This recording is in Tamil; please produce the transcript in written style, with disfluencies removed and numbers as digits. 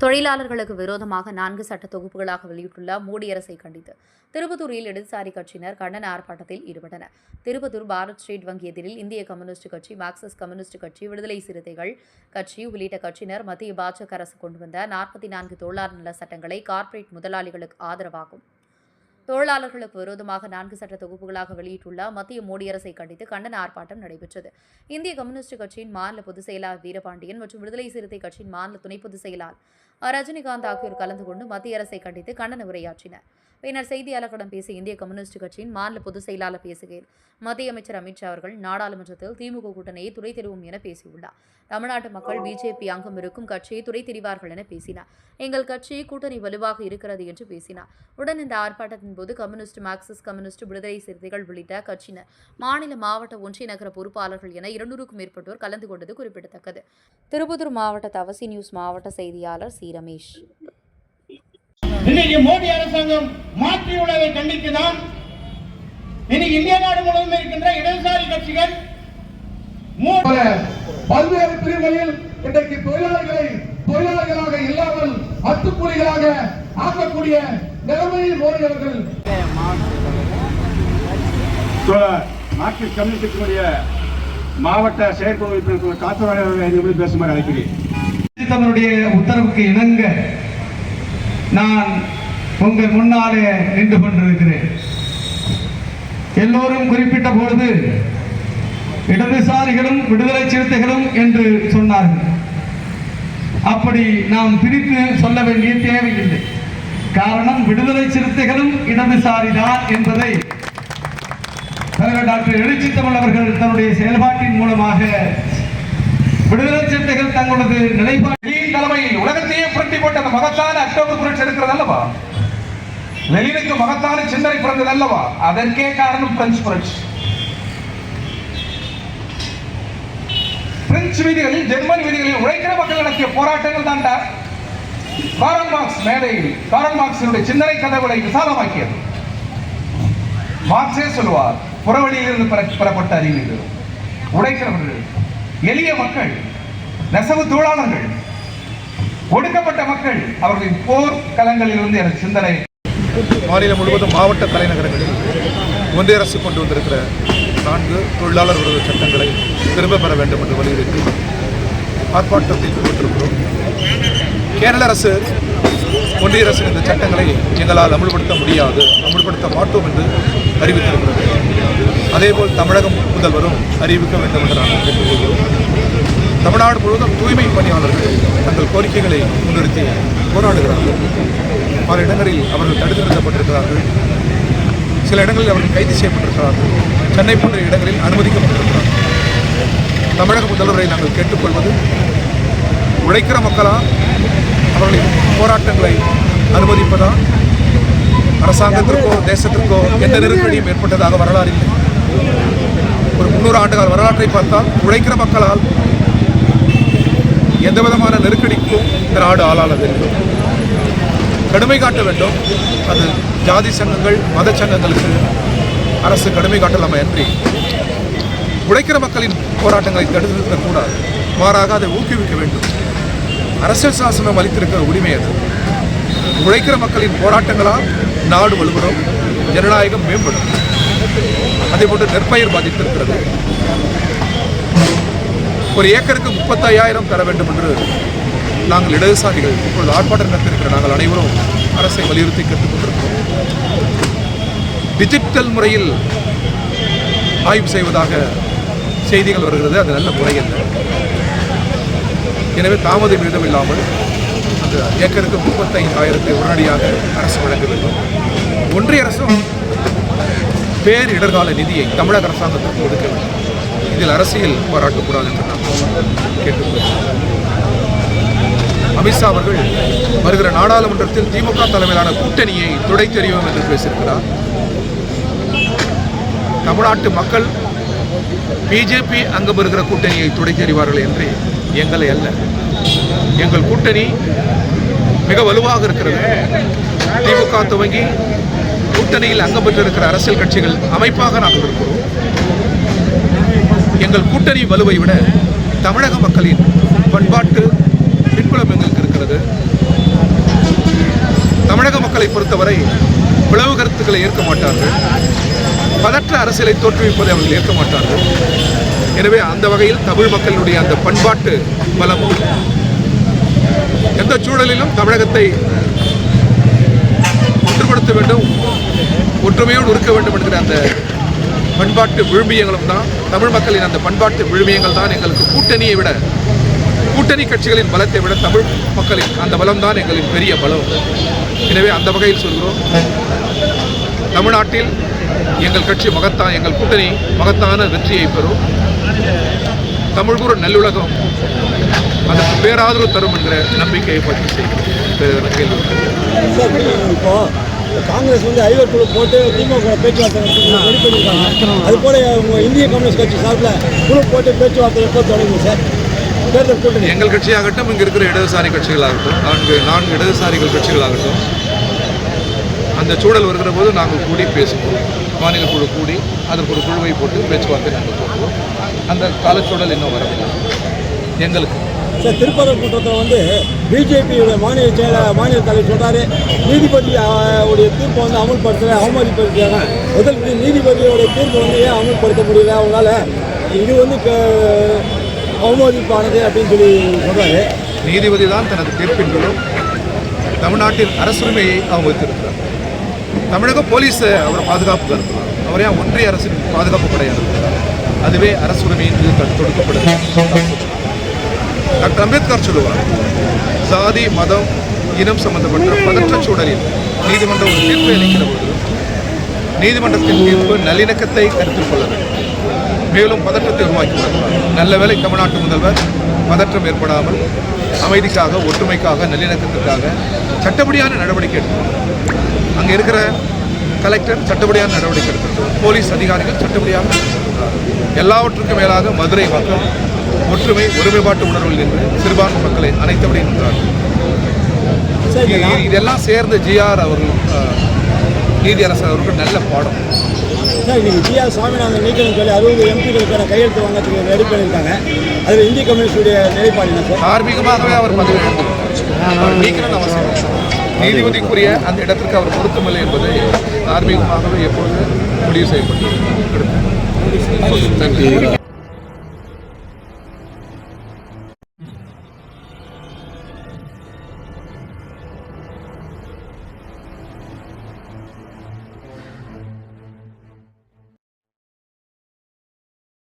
தொழிலாளர்களுக்கு விரோதமாக 4 சட்ட தொகுப்புகளாக வெளியிட்டுள்ள மோடி அரசை கண்டித்து திருப்பத்தூரில் இடதுசாரி கட்சியினர் கண்டன ஆர்ப்பாட்டத்தில் ஈடுபட்டனர். திருப்பத்தூர் பாரத் ஸ்டேட் வங்கி எதிரில் இந்திய கம்யூனிஸ்ட் கட்சி, மார்க்சிஸ்ட் கம்யூனிஸ்ட் கட்சி, விடுதலை சிறுத்தைகள் கட்சி உள்ளிட்ட கட்சியினர் மத்திய பாஜக அரசு கொண்டு வந்த 44 தொழிலாளர் நல சட்டங்களை கார்ப்பரேட் முதலாளிகளுக்கு ஆதரவாகும் தொழிலாளர்களுக்கு விரோதமாக 4 சட்ட தொகுப்புகளாக வெளியிட்டுள்ள மத்திய மோடி அரசை கண்டித்து கண்டன ஆர்ப்பாட்டம் நடைபெற்றது. இந்திய கம்யூனிஸ்ட் கட்சியின் மாநில பொதுச் செயலாளர் வீரபாண்டியன் மற்றும் விடுதலை சிறுத்தை கட்சியின் மாநில துணை பொதுச் செயலாளர் ரஜினிகாந்த் ஆகியோர் கலந்து கொண்டு மத்திய அரசை கண்டித்து கண்டன உரையாற்றினர். பின்னர் செய்தியாளர்களிடம் பேசிய இந்திய கம்யூனிஸ்ட் கட்சியின் மாநில பொதுச் செயலாளர் பேசுகையில், மத்திய அமைச்சர் அமித் ஷா அவர்கள் நாடாளுமன்றத்தில் திமுக கூட்டணியை துறை தெரிவும் என பேசியுள்ளார். தமிழ்நாட்டு மக்கள் பிஜேபி அங்கம் இருக்கும் கட்சியை துறை தெரிவார்கள் என பேசினார். எங்கள் கட்சி கூட்டணி வலுவாக இருக்கிறது என்று பேசினார். உடன் இந்த ஆர்ப்பாட்டத்தின் போது கம்யூனிஸ்ட், மார்க்சிஸ்ட் கம்யூனிஸ்ட், விடுதலை சிறுத்தைகள் உள்ளிட்ட கட்சியினர், மாநில, மாவட்ட, ஒன்றிய நகர பொறுப்பாளர்கள் என 200க்கும் மேற்பட்டோர் கலந்து கொண்டது குறிப்பிடத்தக்கது. திருப்பத்தூர் மாவட்ட தவசி நியூஸ் மாவட்ட செய்தியாளர் சி. ரமேஷ். இன்னைக்கு மோடி அரசாங்கம் மாற்றியுள்ளதை கண்டித்துதான் இன்னைக்கு இந்திய நாடு முழுவதும் இருக்கின்ற இடதுசாரி கட்சிகள் பல்வேறு பிரிவுகளில் இன்றைக்கு தொழிலாளர்களாக இல்லாமல் அத்துக்கூலிகளாக ஆக்கக்கூடிய நிலைமையில் மோடி அவர்கள் மார்க்சிஸ்ட் கம்யூனிஸ்டுடைய மாவட்ட செயற்குழு காத்தவர்கள் பேசுமாறு அழைக்கிறேன். தன்னுடைய உத்தரவுக்கு இணங்க நான் உங்கள் முன்னாலே நின்று கொண்டிருக்கிறேன். எல்லோரும் குறிப்பிட்ட பொழுது இடதுசாரிகளும் விடுதலை சிறுத்தைகளும் என்று சொன்னார்கள். அப்படி நாம் பிரித்து சொல்ல வேண்டிய தேவையில்லை. காரணம், விடுதலை சிறுத்தைகளும் இடதுசாரிதான் என்பதை தலைவர் டாக்டர் எழுச்சி தமிழ் அவர்கள் தன்னுடைய செயல்பாட்டின் மூலமாக விடுதலை சிறுத்தைகள் தங்களது நிலைப்பாட்டின் தலைமையில் உலகத்தையே புரட்டி போட்ட அந்த மகத்தான அக்டோபர் புரட்சி இருக்கிறது அல்லவா, லெனினுக்கு மகத்தான சிந்தனை பிறந்தது அல்லவா, அதற்கே காரணம் பிரெஞ்சு புரட்சி. பிரெஞ்சு வீதிகளில், ஜெர்மன் வீதிகளில் உழைக்கிற மக்கள் நடத்திய போராட்டங்கள் தாண்டா காரல் மார்க்ஸ் மேடையில் காரல் மார்க்ஸினுடைய சிந்தனை கதவுகளை விசாலமாக்கியது. மார்க்ஸே சொல்லுவார், புறவழியிலிருந்து பெறப்பட்ட அறிவு இது. உழைக்கிறவர்கள், எளிய மக்கள், நெசவு தொழிலாளர்கள், ஒடுக்கப்பட்ட மக்கள், அவர்களின் போர் களங்களில் இருந்து எனக்கு சிந்தனை. மாநிலம் முழுவதும் மாவட்ட தலைநகரங்களில் ஒன்றிய அரசு கொண்டு வந்திருக்கிற 4 தொழிலாளர் விரோத சட்டங்களை திரும்ப பெற வேண்டும் என்று வலியுறுத்தி ஆர்ப்பாட்டத்தில் ஈடுபட்டிருக்கிறோம். கேரள அரசு, ஒன்றிய அரசு இந்த சட்டங்களை எங்களால் அமல்படுத்த முடியாது, அமல்படுத்த மாட்டோம் என்று அறிவித்திருக்கிறது. அதேபோல் தமிழகம் முதல்வரும் அறிவிக்க வேண்டும் என்று நாங்கள் கேட்டுக்கொள்கிறோம். தமிழ்நாடு முழுவதும் தூய்மை பணியாளர்கள் தங்கள் கோரிக்கைகளை முன்னிறுத்தி போராடுகிறார்கள். பல இடங்களில் அவர்கள் தடுத்து நிறுத்தப்பட்டிருக்கிறார்கள். சில இடங்களில் அவர்கள் கைது செய்யப்பட்டிருக்கிறார்கள். சென்னை போன்ற இடங்களில் அனுமதிக்கப்பட்டிருக்கிறார்கள். தமிழக முதல்வரை நாங்கள் கேட்டுக்கொள்வது, உழைக்கிற மக்களா அவர்களின் போராட்டங்களை அனுமதிப்பதா, அரசாங்கத்திற்கோ தேசத்திற்கோ எந்த நெருக்கடியும் ஏற்பட்டதாக வரலாறு இல்லை. ஒரு 300 ஆண்டுகால வரலாற்றை பார்த்தால் உழைக்கிற மக்களால் எந்த விதமான நெருக்கடிக்கும் இந்த நாடு ஆளானதில்லை. கடுமை காட்ட வேண்டும். அது ஜாதி சங்கங்கள், மத சங்கங்களுக்கு அரசு கடுமை காட்டலாமா என்று உழைக்கிற மக்களின் போராட்டங்களை தடுத்து நிறுத்தக்கூடாது. மாறாக அதை ஊக்குவிக்க வேண்டும். அரசியல் சாசனம் அளித்திருக்கிற உரிமை அது. உழைக்கிற மக்களின் போராட்டங்களால் நாடு வலுப்படும், ஜனநாயகம் மேம்படும். அதேபோன்று நெற்பயிர் பாதித்திருக்கிறது. ஒரு ஏக்கருக்கு 35,000 தர வேண்டும் என்று நாங்கள் இடதுசாரிகள் இப்பொழுது ஆர்ப்பாட்டம் நடத்திருக்கிற நாங்கள் அனைவரும் அரசை வலியுறுத்தி கேட்டுக்கொண்டிருக்கிறோம். டிஜிட்டல் முறையில் ஆய்வு செய்வதாக செய்திகள் வருகிறது. அது நல்ல முறை அல்ல. எனவே தாமதம் மீதம் இல்லாமல் அந்த ஏக்கருக்கு 35,000 உடனடியாக அரசு வழங்க வேண்டும். ஒன்றிய அரசும் பேர் இடர்கால நிதியை தமிழக அரசாங்கத்திற்கு ஒதுக்க வேண்டும். இதில் அரசியல் பாராட்டக்கூடாது என்று நான் கேட்டுக்கொள்கிறேன். அமித்ஷா அவர்கள் வருகிற நாடாளுமன்றத்தில் திமுக தலைமையிலான கூட்டணியை துடை தெரியும் என்று பேசியிருக்கிறார். தமிழ்நாட்டு மக்கள் பிஜேபி அங்கம் இருக்கிற கூட்டணியை துடை தெரிவார்கள் என்று எங்களை அல்ல. எங்கள் கூட்டணி மிக வலுவாக இருக்கிறது. திமுக துவங்கி கூட்டணியில் அங்கம் பெற்றிருக்கிற அரசியல் கட்சிகள் அமைப்பாக நாங்கள் இருக்கிறோம். எங்கள் கூட்டணி வலுவை விட தமிழக மக்களின் பண்பாட்டு பின்புலம் எங்களுக்கு இருக்கிறது. தமிழக மக்களை பொறுத்தவரை பிளவு கருத்துக்களை ஏற்க மாட்டார்கள், பதற்ற அரசியலை தோற்றுவிப்பதை அவர்கள் ஏற்க மாட்டார்கள். எனவே அந்த வகையில் தமிழ் மக்களுடைய அந்த பண்பாட்டு பலமும் எந்த சூழலிலும் தமிழகத்தை ஒன்றுபடுத்த வேண்டும், ஒற்றுமையோடு இருக்க வேண்டும் என்கிற அந்த பண்பாட்டு விழுமியங்களும் தான், தமிழ் மக்களின் அந்த பண்பாட்டு விழுமியங்கள் தான் எங்களுக்கு கூட்டணி கட்சிகளின் பலத்தை விட தமிழ் மக்களின் அந்த பலம் தான் எங்களின் பெரிய பலம். எனவே அந்த வகையில் சொல்கிறோம், தமிழ்நாட்டில் எங்கள் கட்சி எங்கள் கூட்டணி மகத்தான வெற்றியை பெறும். தமிழ்கூற நல்லுலகம் அதற்கு பேராதரவு தரும் என்கிற நம்பிக்கையை பதிவு செய்கிறோம். இப்போ காங்கிரஸ் ஐவர் குழு போட்டு திமுக பேச்சுவார்த்தை ரெடி பண்ணியிருக்காங்க. அது போல இந்திய கம்யூனிஸ்ட் கட்சி சார்பில் குழு போட்டு பேச்சுவார்த்தை எப்போ தொடங்குது சார்? தேர்தல் கூட்டணி எங்கள் கட்சியாகட்டும், இங்கே இருக்கிற இடதுசாரி கட்சிகளாகட்டும், நான்கு இடதுசாரிகள் கட்சிகளாகட்டும், அந்த சூழல் வருகிற போது நாங்கள் கூடி பேசுவோம். மாநில குழு கூடி அதற்கு ஒரு குழுவை போட்டு பேச்சுவார்த்தை நாங்கள் போடுவோம். அந்த காலச்சூழல் இன்னும் வரவில்லை எங்களுக்கு. சார், திருப்பரப்பு குற்றத்தில் பிஜேபியோட மாநில தலைவர் சொல்கிறாரு, நீதிபதி உடைய தீர்ப்பை அமல்படுத்தலை, அவமதிப்படுத்துறாங்க. முதல் நீதிபதியோட தீர்ப்பை ஏன் அமல்படுத்த முடியல அவங்களால, இது அவமதிப்பானது அப்படின்னு சொல்லி சொல்கிறாரு. நீதிபதி தான் தனது தீர்ப்பின் மூலம் தமிழ்நாட்டின் அரசுரிமையை அவமதித்திருக்கிறார். தமிழக போலீஸ் அவர் பாதுகாப்புக்கு அனுப்புகிறார். அவர் ஏன் ஒன்றிய அரசின் பாதுகாப்பு படை அனுப்புகிறார்? அதுவே அரசுரிமையின் மீது தொடுக்கப்படுது. டாக்டர் அம்பேத்கர் சொல்லுவார், சாதி மதம் இனம் சம்பந்தப்பட்ட பதற்ற சூழலில் நீதிமன்றம் ஒரு தீர்ப்பை அளிக்கிற போது நீதிமன்றத்தின் தீர்ப்பு நல்லிணக்கத்தை கருத்தில் கொள்ள வேண்டும், மேலும் பதற்றத்தை உருவாக்கிவிடக்கூடாது. நல்ல வேளை தமிழ்நாட்டு முதல்வர் பதற்றம் ஏற்படாமல் அமைதிக்காக, ஒற்றுமைக்காக, நல்லிணக்கத்திற்காக சட்டப்படியான நடவடிக்கை எடுத்தார். அங்கே இருக்கிற கலெக்டர் சட்டப்படியான நடவடிக்கை எடுத்தார், போலீஸ் அதிகாரிகள் சட்டப்படியாக எல்லாவற்றுக்கும் மேலாக மதுரை மக்கள் ஒற்றுமை ஒருமைப்பாட்டு உணர்வில் நின்று சிறுபான்மை மக்களை அனைத்தபடி நின்றார்கள். இதெல்லாம் சேர்ந்து ஜிஆர் அவர்கள் நீதியரசர் அவர்கள் நல்ல பாடம். சார், இன்னைக்கு ஜிஆர் சுவாமிநாதன் நீக்கணும் சொல்லி 60 எம்பிக்களுக்கான கையெழுத்து வாங்கிறதுக்கு ரெடி பண்ணியிருக்காங்க. அதில் இந்திய கம்யூனிஸ்டுடைய நிலைப்பாடு என்ன சார்? தார்மீகமாகவே அவர் பதவி எடுத்துள்ளார். நீக்கணும்னு அவசியம். நீதிபதிக்குரிய அந்த இடத்திற்கு அவர் பொருத்தமில்லை என்பதை தார்மீகமாகவே எப்பொழுது முடிவு செய்யப்பட்டது. நன்றி.